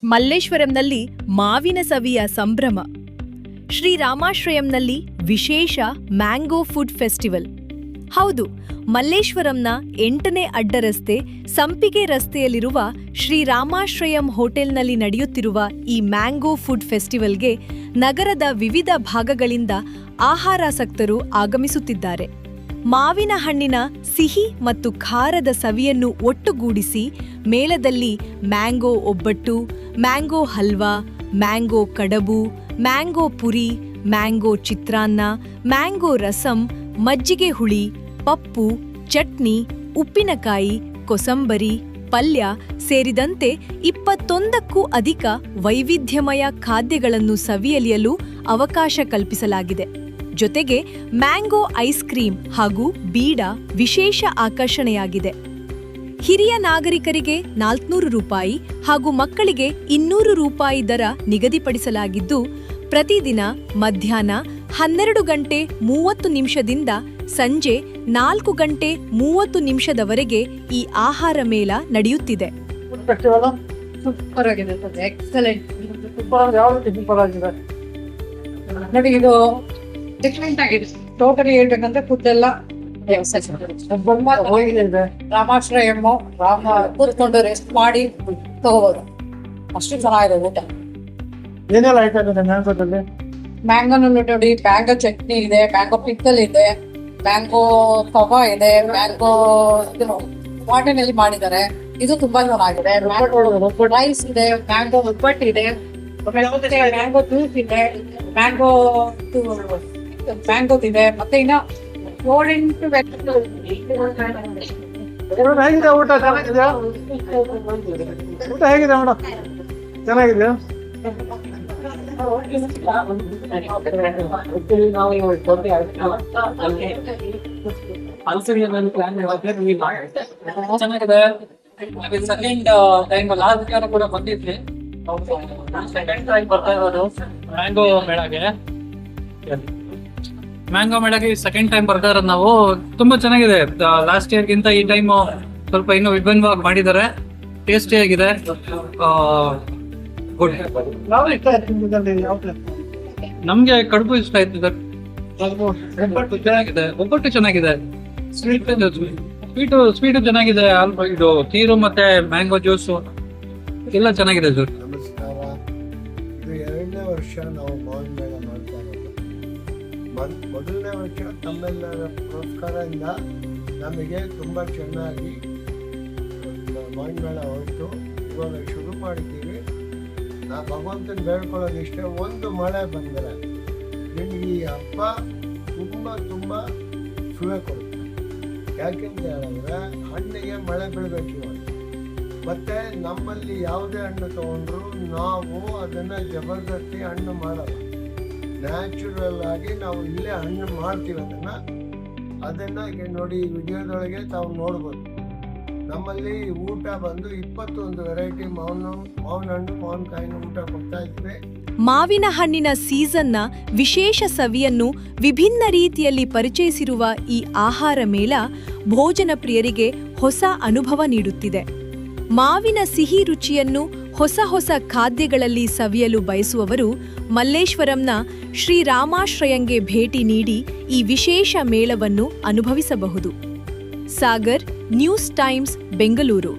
ಮಲ್ಲೇಶ್ವರಂನಲ್ಲಿ ಮಾವಿನ ಸವಿಯ ಸಂಭ್ರಮ. ಶ್ರೀರಾಮಾಶ್ರಯಂನಲ್ಲಿ ವಿಶೇಷ ಮ್ಯಾಂಗೋ ಫುಡ್ ಫೆಸ್ಟಿವಲ್. ಹೌದು, ಮಲ್ಲೇಶ್ವರಂನ 8ನೇ ಅಡ್ಡರಸ್ತೆ ಸಂಪಿಗೆ ರಸ್ತೆಯಲ್ಲಿರುವ ಶ್ರೀರಾಮಾಶ್ರಯಂ ಹೋಟೆಲ್ನಲ್ಲಿ ನಡೆಯುತ್ತಿರುವ ಈ ಮ್ಯಾಂಗೋ ಫುಡ್ ಫೆಸ್ಟಿವಲ್ಗೆ ನಗರದ ವಿವಿಧ ಭಾಗಗಳಿಂದ ಆಹಾರಾಸಕ್ತರು ಆಗಮಿಸುತ್ತಿದ್ದಾರೆ. ಮಾವಿನ ಹಣ್ಣಿನ ಸಿಹಿ ಮತ್ತು ಖಾರದ ಸವಿಯನ್ನು ಒಟ್ಟುಗೂಡಿಸಿ ಮೇಳದಲ್ಲಿ ಮ್ಯಾಂಗೋ ಒಬ್ಬಟ್ಟು, ಮ್ಯಾಂಗೋ ಹಲ್ವಾ, ಮ್ಯಾಂಗೋ ಕಡಬು, ಮ್ಯಾಂಗೋ ಪುರಿ, ಮ್ಯಾಂಗೋ ಚಿತ್ರಾನ್ನ, ಮ್ಯಾಂಗೋ ರಸಂ, ಮಜ್ಜಿಗೆ ಹುಳಿ, ಪಪ್ಪು, ಚಟ್ನಿ, ಉಪ್ಪಿನಕಾಯಿ, ಕೊಸಂಬರಿ, ಪಲ್ಯ ಸೇರಿದಂತೆ 21ಕ್ಕೂ ಅಧಿಕ ವೈವಿಧ್ಯಮಯ ಖಾದ್ಯಗಳನ್ನು ಸವಿಯಲಿಯಲು ಅವಕಾಶ ಕಲ್ಪಿಸಲಾಗಿದೆ. ಜೊತೆಗೆ ಮ್ಯಾಂಗೋ ಐಸ್ ಕ್ರೀಂ ಹಾಗೂ ಬೀಡ ವಿಶೇಷ ಆಕರ್ಷಣೆಯಾಗಿದೆ. ಹಿರಿಯ ನಾಗರಿಕರಿಗೆ 400 ರೂಪಾಯಿ ಹಾಗೂ ಮಕ್ಕಳಿಗೆ 200 ರೂಪಾಯಿ ದರ ನಿಗದಿಪಡಿಸಲಾಗಿದ್ದು, ಪ್ರತಿದಿನ ಮಧ್ಯಾಹ್ನ 12 ಗಂಟೆ 30 ನಿಮಿಷದಿಂದ ಸಂಜೆ 4 ಗಂಟೆ 30 ನಿಮಿಷದವರೆಗೆ ಈ ಆಹಾರ ಮೇಳ ನಡೆಯುತ್ತಿದೆ. ಸೂಪರ್ ಆಗಿದೆ, ಎಕ್ಸಲೆಂಟ್. ನೋಡಿ, ಇದು ಡಿಫ್ರೆಂಟ್ ಆಗಿದೆ. ಟೋಟಲಿ ಹೇಳ್ಬೇಕಂದ್ರೆ ಫುಡ್ ಎಲ್ಲ ರಾಮಾಶ್ರಯಮ್ಮು ಕೂತ್ಕೊಂಡು ರೆಸ್ಟ್ ಮಾಡಿ ತಗೋಬಹುದು. ಅಷ್ಟು ಚೆನ್ನಾಗಿದೆ ಊಟ. ಏನೆಲ್ಲ ಐಟಮ್ ಇದೆ ಮ್ಯಾಂಗೋದಲ್ಲಿ? ಮ್ಯಾಂಗೋನಲ್ಲಿ ನೋಡಿ, ಮ್ಯಾಂಗೋ ಚಟ್ನಿ ಇದೆ, ಮ್ಯಾಂಗೋ ಪಿಕ್ಕಲ್ ಇದೆ, ಮ್ಯಾಂಗೋ ಕವಾ ಇದೆ, ಮ್ಯಾಂಗೋ ವಾಟರ್ನಲ್ಲಿ ಮಾಡಿದ್ದಾರೆ. ಇದು ತುಂಬಾ ಚೆನ್ನಾಗಿದೆ. ರೈಸ್ ಇದೆ, ಮ್ಯಾಂಗೋ ಒಬ್ಬಟ್ಟು ಇದೆ, ಮ್ಯಾಂಗೋ ಜ್ಯೂಸ್ ಇದೆ, ಮ್ಯಾಂಗೋದಿದೆ, ಮತ್ತೆ ಇನ್ನ 4 ಹೇಗಿದೆ ಊಟ? ಚೆನ್ನಾಗಿದೆಯಾ? ಊಟ ಹೇಗಿದೆ ಮೇಡಮ್? ಚೆನ್ನಾಗಿದೆಯಾ? ಚೆನ್ನಾಗಿದೆ. ಸೆಕೆಂಡ್ ಟೈಮ್ ಲಾಸ್ಟ್ ಇಯರ್ ಕೂಡ ಬಂದಿದ್ವಿ. ಸೆಕೆಂಡ್ ಟೈಮ್ ಬರ್ತಾ ಇರೋದು ಮ್ಯಾಂಗೋ ಮೇಳಗೆ ಸೆಕೆಂಡ್ ಟೈಮ್ ಬರ್ತಾ ಇರೋದು ನಾವು. ತುಂಬಾ ಚೆನ್ನಾಗಿದೆ. ಲಾಸ್ಟ್ ಇಯರ್ಗಿಂತ ಈ ಟೈಮ್ ಸ್ವಲ್ಪ ಇನ್ನೂ ವಿಭಿನ್ನವಾಗಿ ಮಾಡಿದ್ದಾರೆ. ಟೇಸ್ಟಿ ಆಗಿದೆ. ಗುಡ್. ನಮ್ಗೆ ಕಡುಬು ಇಷ್ಟ ಆಯ್ತು ಸರ್. ಚೆನ್ನಾಗಿದೆ. ಒಬ್ಬಟ್ಟು ಚೆನ್ನಾಗಿದೆ. ಸ್ವೀಟು ಚೆನ್ನಾಗಿದೆ. ಇದು ಖೀರು ಮತ್ತೆ ಮ್ಯಾಂಗೋ ಜ್ಯೂಸು ಎಲ್ಲ ಚೆನ್ನಾಗಿದೆ ಸರ್. ನಮಸ್ಕಾರ. ಇದು 2ನೇ ವರ್ಷ ನಾವು ಮಾವಿನ ಮೇಳ ಮಾಡ್ತಾ ಇರೋದು. ಮೊದಲನೇ ವರ್ಷ ತಮ್ಮೆಲ್ಲರ ಪುರಸ್ಕಾರದಿಂದ ನಮಗೆ ತುಂಬ ಚೆನ್ನಾಗಿ ಮಾವಿನ ಮೇಳ ಹೋಯಿತು. ಇವಾಗ ಶುರು ಮಾಡಿದ್ದೀವಿ. ನಾ ಭಗವಂತನ ಬೇಡ್ಕೊಳ್ಳೋದಿಷ್ಟೇ, ಒಂದು ಮಳೆ ಬಂದರೆ ನಿಮಗೆ ಈ ಹಬ್ಬ ತುಂಬ ಶುಭ ಕೊಡುತ್ತೆ. ಯಾಕೆಂತ ಹೇಳಿದ್ರೆ ಹಣ್ಣಿಗೆ ಮಳೆ ಬೀಳಬೇಕು ಇವಾಗ. ಮತ್ತು ನಮ್ಮಲ್ಲಿ ಯಾವುದೇ ಹಣ್ಣು ತೊಗೊಂಡ್ರು ನಾವು ಅದನ್ನು ಜಬರ್ದಸ್ತಿ ಹಣ್ಣು ಮಾಡಲ್ಲ. ನ್ಯಾಚುರಲ್ ಆಗಿ ನಾವು ಇಲ್ಲೇ ಹಣ್ಣು ಮಾಡ್ತೀವಿ. ಅದನ್ನು ನೋಡಿ, ಈ ವಿಡಿಯೋದೊಳಗೆ ತಾವು ನೋಡ್ಬೋದು. ನಮ್ಮಲ್ಲಿ ಊಟ ಬಂದು 21 ವೆರೈಟಿ ಮಾವಿನ ಹಣ್ಣು, ಮಾವಿನಕಾಯಿನ ಊಟ ಕೊಡ್ತಾ ಇದ್ವಿ. ಮಾವಿನ ಹಣ್ಣಿನ ಸೀಸನ್ನ ವಿಶೇಷ ಸವಿಯನ್ನು ವಿಭಿನ್ನ ರೀತಿಯಲ್ಲಿ ಪರಿಚಯಿಸಿರುವ ಈ ಆಹಾರ ಮೇಳ ಭೋಜನ ಪ್ರಿಯರಿಗೆ ಹೊಸ ಅನುಭವ ನೀಡುತ್ತಿದೆ. ಮಾವಿನ ಸಿಹಿ ರುಚಿಯನ್ನು ಹೊಸ ಖಾದ್ಯಗಳಲ್ಲಿ ಸವಿಯಲು ಬಯಸುವವರು ಮಲ್ಲೇಶ್ವರಂನ ಶ್ರೀರಾಮಾಶ್ರಯಂಗೆ ಭೇಟಿ ನೀಡಿ ಈ ವಿಶೇಷ ಮೇಳವನ್ನು ಅನುಭವಿಸಬಹುದು. Sagar, news times, Bengaluru.